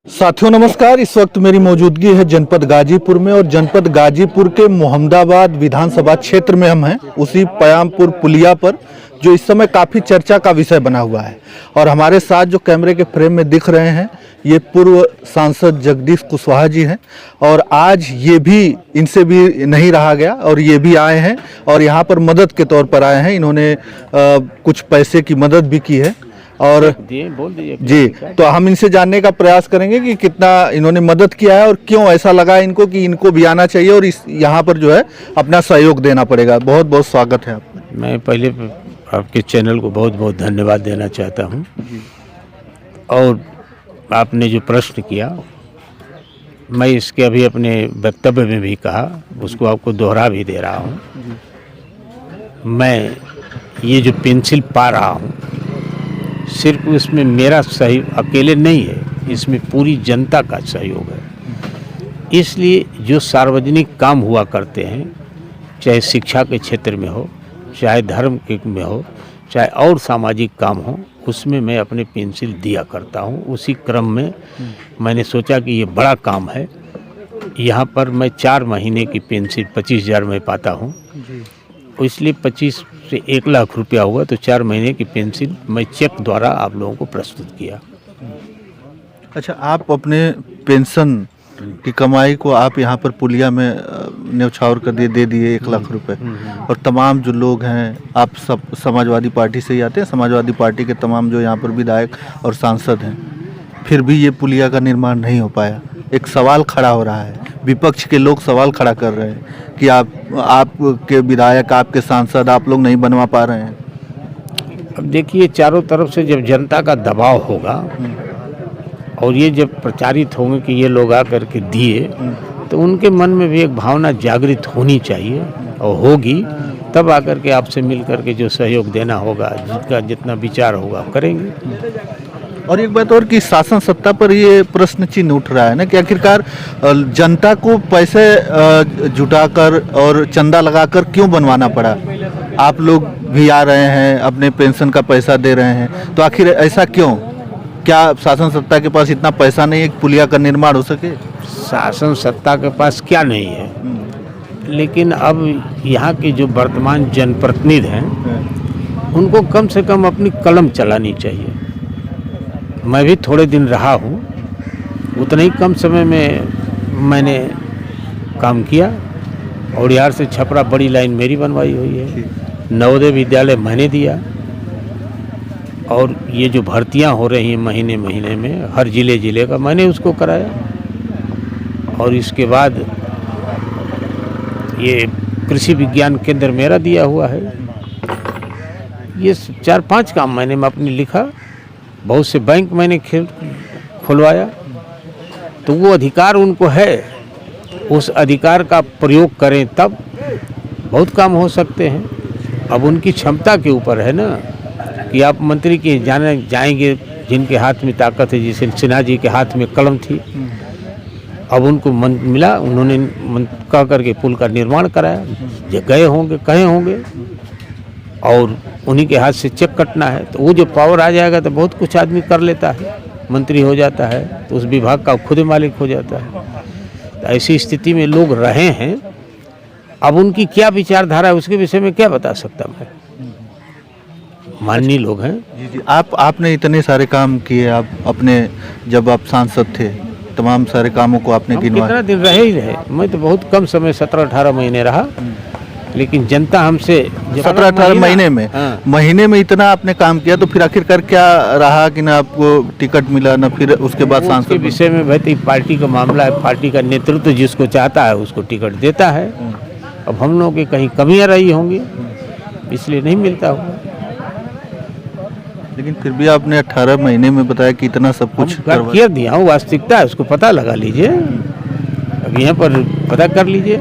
साथियों नमस्कार। इस वक्त मेरी मौजूदगी है जनपद गाजीपुर में और जनपद गाजीपुर के मोहम्मदाबाद विधानसभा क्षेत्र में हम हैं, उसी पयामपुर पुलिया पर जो इस समय काफ़ी चर्चा का विषय बना हुआ है। और हमारे साथ जो कैमरे के फ्रेम में दिख रहे हैं ये पूर्व सांसद जगदीश कुशवाहा जी हैं और आज ये भी इनसे भी नहीं रहा गया और ये भी आए हैं और यहाँ पर मदद के तौर पर आए हैं। इन्होंने कुछ पैसे की मदद भी की है और बोल दीजिए जी, तो हम इनसे जानने का प्रयास करेंगे कि कितना इन्होंने मदद किया है और क्यों ऐसा लगा इनको कि इनको भी आना चाहिए और इस यहाँ पर जो है अपना सहयोग देना पड़ेगा। बहुत बहुत स्वागत है आपका। मैं पहले आपके चैनल को बहुत बहुत धन्यवाद देना चाहता हूँ और आपने जो प्रश्न किया मैं इसके अभी अपने वक्तव्य में भी कहा, उसको आपको दोहरा भी दे रहा हूँ। मैं ये जो पेंसिल पा रहा हूँ सिर्फ इसमें मेरा सहयोग अकेले नहीं है, इसमें पूरी जनता का सहयोग है। इसलिए जो सार्वजनिक काम हुआ करते हैं, चाहे शिक्षा के क्षेत्र में हो, चाहे धर्म के में हो, चाहे और सामाजिक काम हो, उसमें मैं अपने पेंसिल दिया करता हूँ। उसी क्रम में मैंने सोचा कि ये बड़ा काम है, यहाँ पर मैं 4 महीने की पेंसिल 25,000 में पाता हूँ, इसलिए 25 से 1 लाख रुपया हुआ तो 4 महीने की पेंसिल मैं चेक द्वारा आप लोगों को प्रस्तुत किया। अच्छा, आप अपने पेंशन की कमाई को आप यहाँ पर पुलिया में न्यौछावर कर दे दिए 1 लाख रुपए और तमाम जो लोग हैं, आप सब समाजवादी पार्टी से ही आते हैं, समाजवादी पार्टी के तमाम जो यहाँ पर विधायक और सांसद हैं, फिर भी ये पुलिया का निर्माण नहीं हो पाया। एक सवाल खड़ा हो रहा है, विपक्ष के लोग सवाल खड़ा कर रहे हैं कि आपके विधायक, आपके सांसद, आप लोग नहीं बनवा पा रहे हैं। अब देखिए, चारों तरफ से जब जनता का दबाव होगा और ये जब प्रचारित होंगे कि ये लोग आकर के दिए, तो उनके मन में भी एक भावना जागृत होनी चाहिए और होगी, तब आकर के आपसे मिल करके जो सहयोग देना होगा, जिसका जितना विचार होगा करेंगे। और एक बात और कि शासन सत्ता पर ये प्रश्न चिन्ह उठ रहा है ना कि आखिरकार जनता को पैसे जुटाकर और चंदा लगाकर क्यों बनवाना पड़ा। आप लोग भी आ रहे हैं, अपने पेंशन का पैसा दे रहे हैं, तो आखिर ऐसा क्यों? क्या शासन सत्ता के पास इतना पैसा नहीं है कि पुलिया का निर्माण हो सके? शासन सत्ता के पास क्या नहीं है, लेकिन अब यहाँ के जो वर्तमान जनप्रतिनिधि हैं उनको कम से कम अपनी कलम चलानी चाहिए। मैं भी थोड़े दिन रहा हूँ, उतने ही कम समय में मैंने काम किया और यहाँ से छपरा बड़ी लाइन मेरी बनवाई हुई है, नवोदय विद्यालय मैंने दिया और ये जो भर्तियाँ हो रही हैं महीने महीने में हर जिले का मैंने उसको कराया। और इसके बाद ये कृषि विज्ञान केंद्र मेरा दिया हुआ है। ये 4-5 काम मैंने अपने लिखा। बहुत से बैंक मैंने खुलवाया, तो वो अधिकार उनको है, उस अधिकार का प्रयोग करें तब बहुत काम हो सकते हैं। अब उनकी क्षमता के ऊपर है ना कि आप मंत्री के जाएंगे जिनके हाथ में ताकत है, जैसे सिन्हा जी के हाथ में कलम थी, अब उनको मन मिला, उन्होंने कह करके पुल का निर्माण कराया, जो गए होंगे कहे होंगे और उन्हीं के हाथ से चेक कटना है, तो वो जो पावर आ जाएगा तो बहुत कुछ आदमी कर लेता है, मंत्री हो जाता है, तो उस विभाग का खुद मालिक हो जाता है। तो ऐसी स्थिति में लोग रहे हैं। अब उनकी क्या विचारधारा है उसके विषय में क्या बता सकता मैं, माननीय लोग हैं। जी, आपने इतने सारे काम किए, आप अपने जब आप सांसद थे तमाम सारे कामों को आपने गिनवाया। कितना दिन रहे ही रहे, मैं तो बहुत कम समय 17-18 महीने रहा, लेकिन जनता हमसे 17-18 महीने में इतना आपने काम किया, तो फिर आखिरकार क्या रहा कि ना आपको टिकट मिला ना फिर उसके बाद सांसद के विषय में भाई पार्टी का मामला है, पार्टी का नेतृत्व जिसको चाहता है उसको टिकट देता है। अब हम लोगों की कहीं कमियां रही होंगी इसलिए नहीं मिलता होगा, लेकिन फिर भी आपने 18 महीने में बताया कि इतना सब कुछ किया दिया हूँ। वास्तविकता है, उसको पता लगा लीजिए, अब यहाँ पर पता कर लीजिए।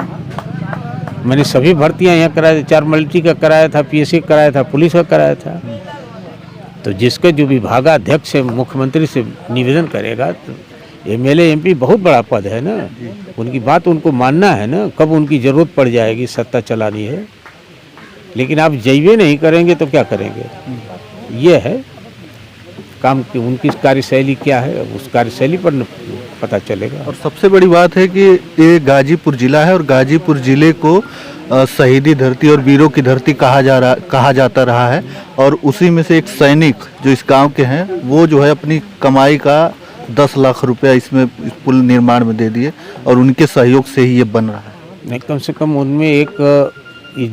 मैंने सभी भर्तियां यहाँ कराया, 4 मल्टी का कराया था, पीएससी का कराया था, पुलिस का कराया था। तो जिसके जो विभागाध्यक्ष से मुख्यमंत्री से निवेदन करेगा, तो एमएलए एमपी बहुत बड़ा पद है ना, उनकी बात उनको मानना है ना, कब उनकी ज़रूरत पड़ जाएगी, सत्ता चलानी है। लेकिन आप जैवे नहीं करेंगे तो क्या करेंगे, ये है। काम की उनकी कार्यशैली क्या है, उस कार्यशैली पर पता चलेगा। और सबसे बड़ी बात है कि ये गाजीपुर जिला है और गाजीपुर जिले को शहीदी धरती और वीरों की धरती कहा जाता रहा है। और उसी में से एक सैनिक जो इस गांव के हैं वो जो है अपनी कमाई का 10 लाख रुपया इसमें इस पुल निर्माण में दे दिए और उनके सहयोग से ही ये बन रहा है। नहीं, कम से कम उनमें एक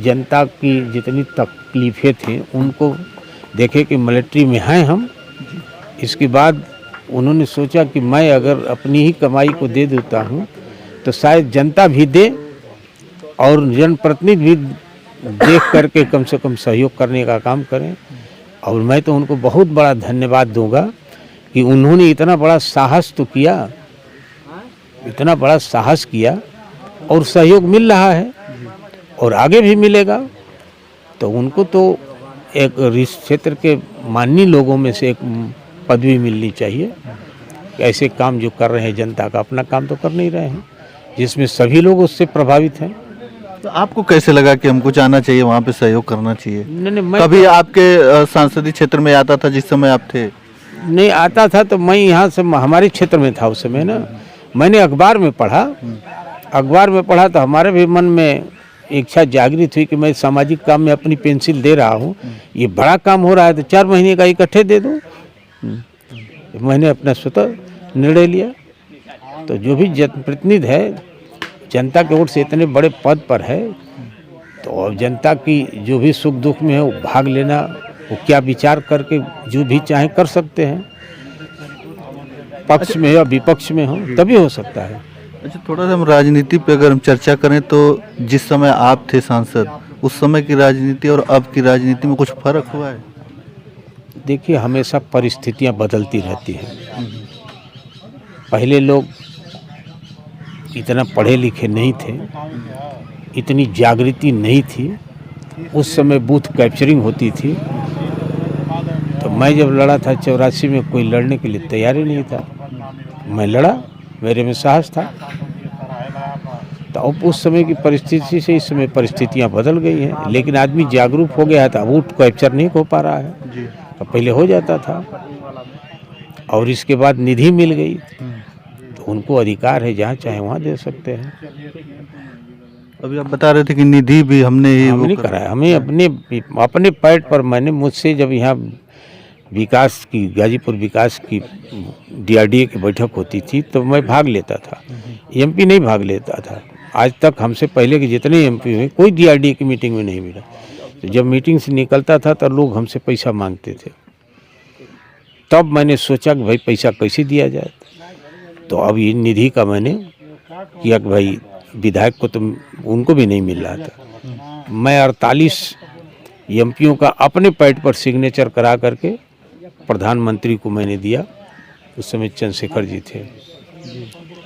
जनता की जितनी तकलीफ़ें थी उनको देखे कि मिलिट्री में हैं हम। इसके बाद उन्होंने सोचा कि मैं अगर अपनी ही कमाई को दे देता हूँ तो शायद जनता भी दे और जनप्रतिनिधि भी देख करके कम से कम सहयोग करने का काम करें। और मैं तो उनको बहुत बड़ा धन्यवाद दूंगा कि उन्होंने इतना बड़ा साहस तो किया, इतना बड़ा साहस किया और सहयोग मिल रहा है और आगे भी मिलेगा। तो उनको तो एक इस क्षेत्र के माननीय लोगों में से एक पदवी मिलनी चाहिए। ऐसे काम जो कर रहे हैं, जनता का अपना काम तो कर नहीं रहे हैं, जिसमें सभी लोग उससे प्रभावित हैं। तो आपको कैसे लगा कि हमको जाना चाहिए वहाँ पे सहयोग करना चाहिए? नहीं, मैं कभी आपके सांसदीय क्षेत्र में आता था जिस समय आप थे? नहीं आता था तो मैं यहाँ से हमारे क्षेत्र में था उस समय ना। मैंने अखबार में पढ़ा तो हमारे भी मन में इच्छा जागृत हुई कि मैं सामाजिक काम में अपनी पेंसिल दे रहा हूँ, ये बड़ा काम हो रहा है तो 4 महीने का इकट्ठे दे दूँ। मैंने अपना स्वतः निर्णय लिया। तो जो भी जनप्रतिनिधि है, जनता के वोट से इतने बड़े पद पर है, तो अब जनता की जो भी सुख दुख में है वो भाग लेना, वो क्या विचार करके जो भी चाहे कर सकते हैं, पक्ष में या विपक्ष में हो तभी हो सकता है। अच्छा, थोड़ा सा हम राजनीति पे अगर हम चर्चा करें तो जिस समय आप थे सांसद उस समय की राजनीति और अब की राजनीति में कुछ फर्क हुआ है? देखिए, हमेशा परिस्थितियां बदलती रहती हैं। पहले लोग इतना पढ़े लिखे नहीं थे, इतनी जागृति नहीं थी, उस समय बूथ कैप्चरिंग होती थी। तो मैं जब लड़ा था 84 में, कोई लड़ने के लिए तैयार ही नहीं था, मैं लड़ा, मेरे में साहस था। तो अब उस समय की परिस्थिति से इस समय परिस्थितियां बदल गई हैं, लेकिन आदमी जागरूक हो गया है तो बूथ कैप्चर नहीं हो पा रहा है, तो पहले हो जाता था। और इसके बाद निधि मिल गई तो उनको अधिकार है, जहाँ चाहे वहाँ दे सकते हैं। अभी आप बता रहे थे कि निधि भी हमने ही हमने कराया, हमें अपने पैड पर मैंने, मुझसे जब यहाँ विकास की, गाजीपुर विकास की DRDA की बैठक होती थी तो मैं भाग लेता था, MP नहीं भाग लेता था। आज तक हमसे पहले के जितने MP हुए कोई DRDA की मीटिंग में नहीं मिला। तो जब मीटिंग से निकलता था तो लोग हमसे पैसा मांगते थे, तब मैंने सोचा कि भाई पैसा कैसे दिया जाए। तो अब ये निधि का मैंने किया कि भाई विधायक को तो उनको भी नहीं मिल रहा था। मैं 48 MPओं का अपने पैड पर सिग्नेचर करा करके प्रधानमंत्री को मैंने दिया। उस समय चंद्रशेखर जी थे,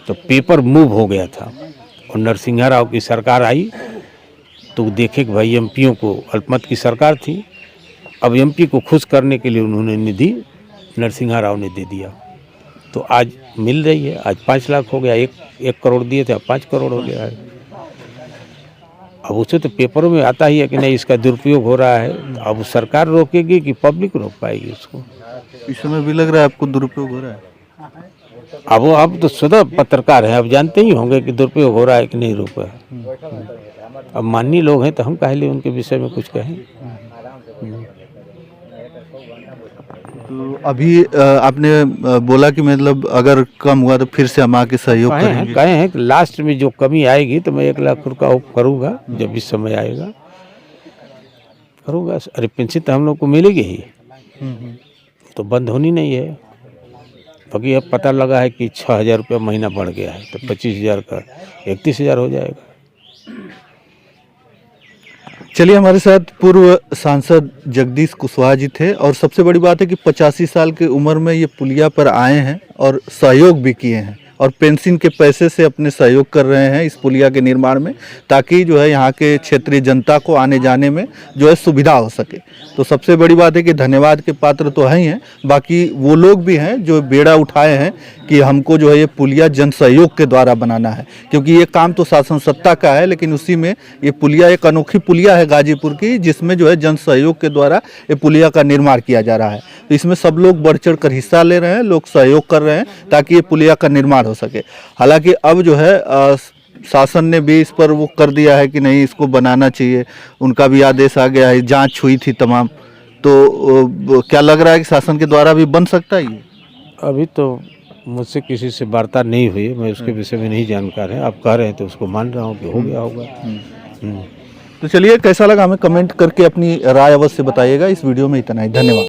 तो पेपर मूव हो गया था। और नरसिंहा राव की सरकार आई तो देखे कि भाई MPओं को, अल्पमत की सरकार थी, अब MP को खुश करने के लिए उन्होंने निधि नरसिंहा राव ने दे दिया। तो आज मिल रही है, आज 5 लाख हो गया, 1 करोड़ दिए थे, अब 5 करोड़ हो गया है। अब उसे तो पेपरों में आता ही है कि नहीं इसका दुरुपयोग हो रहा है। अब सरकार रोकेगी कि पब्लिक रोक पाएगी उसको? इस समय भी लग रहा है आपको दुरुपयोग हो रहा है? अब तो स्वतः पत्रकार हैं, अब जानते ही होंगे कि दुरुपयोग हो रहा है कि नहीं रुपया। अब माननीय लोग हैं तो हम काहे लिए उनके विषय में कुछ कहें। तो अभी आपने बोला कि मतलब अगर कम हुआ तो फिर से हम आके सहयोग करेंगे। कहे हैं कि लास्ट में जो कमी आएगी तो मैं 1 लाख रुपया करूँगा, जब इस समय आएगा करूँगा। अरे पेंशन तो हम लोग को मिलेगी ही, तो बंद होनी नहीं है। बाकी अब पता लगा है कि 6,000 रुपया महीना बढ़ गया है, तो 25,000 का 31,000 हो जाएगा। चलिए, हमारे साथ पूर्व सांसद जगदीश कुशवाहा जी थे और सबसे बड़ी बात है कि 85 साल की उम्र में ये पुलिया पर आए हैं और सहयोग भी किए हैं। और पेंशन के पैसे से अपने सहयोग कर रहे हैं इस पुलिया के निर्माण में, ताकि जो है यहाँ के क्षेत्रीय जनता को आने जाने में जो है सुविधा हो सके। तो सबसे बड़ी बात है कि धन्यवाद के पात्र तो हैं ही हैं, बाकी वो लोग भी हैं जो बेड़ा उठाए हैं कि हमको जो है ये पुलिया जन सहयोग के द्वारा बनाना है, क्योंकि ये काम तो शासन सत्ता का है, लेकिन उसी में ये पुलिया एक अनोखी पुलिया है गाजीपुर की, जिसमें जो है जन सहयोग के द्वारा ये पुलिया का निर्माण किया जा रहा है। तो इसमें सब लोग बढ़ चढ़ कर हिस्सा ले रहे हैं, लोग सहयोग कर रहे हैं ताकि ये पुलिया का निर्माण हो सके। हालांकि अब जो है शासन ने भी इस पर वो कर दिया है कि नहीं, इसको बनाना चाहिए, उनका भी आदेश आ गया है, जांच हुई थी तमाम। तो क्या लग रहा है कि शासन के द्वारा भी बन सकता है ये? अभी तो मुझसे किसी से वार्ता नहीं हुई, मैं उसके विषय में नहीं जानकार है। आप कह रहे हैं तो उसको मान रहा हूँ कि हो गया होगा। तो चलिए, कैसा लगा हमें कमेंट करके अपनी राय अवश्य बताइएगा। इस वीडियो में इतना ही, धन्यवाद।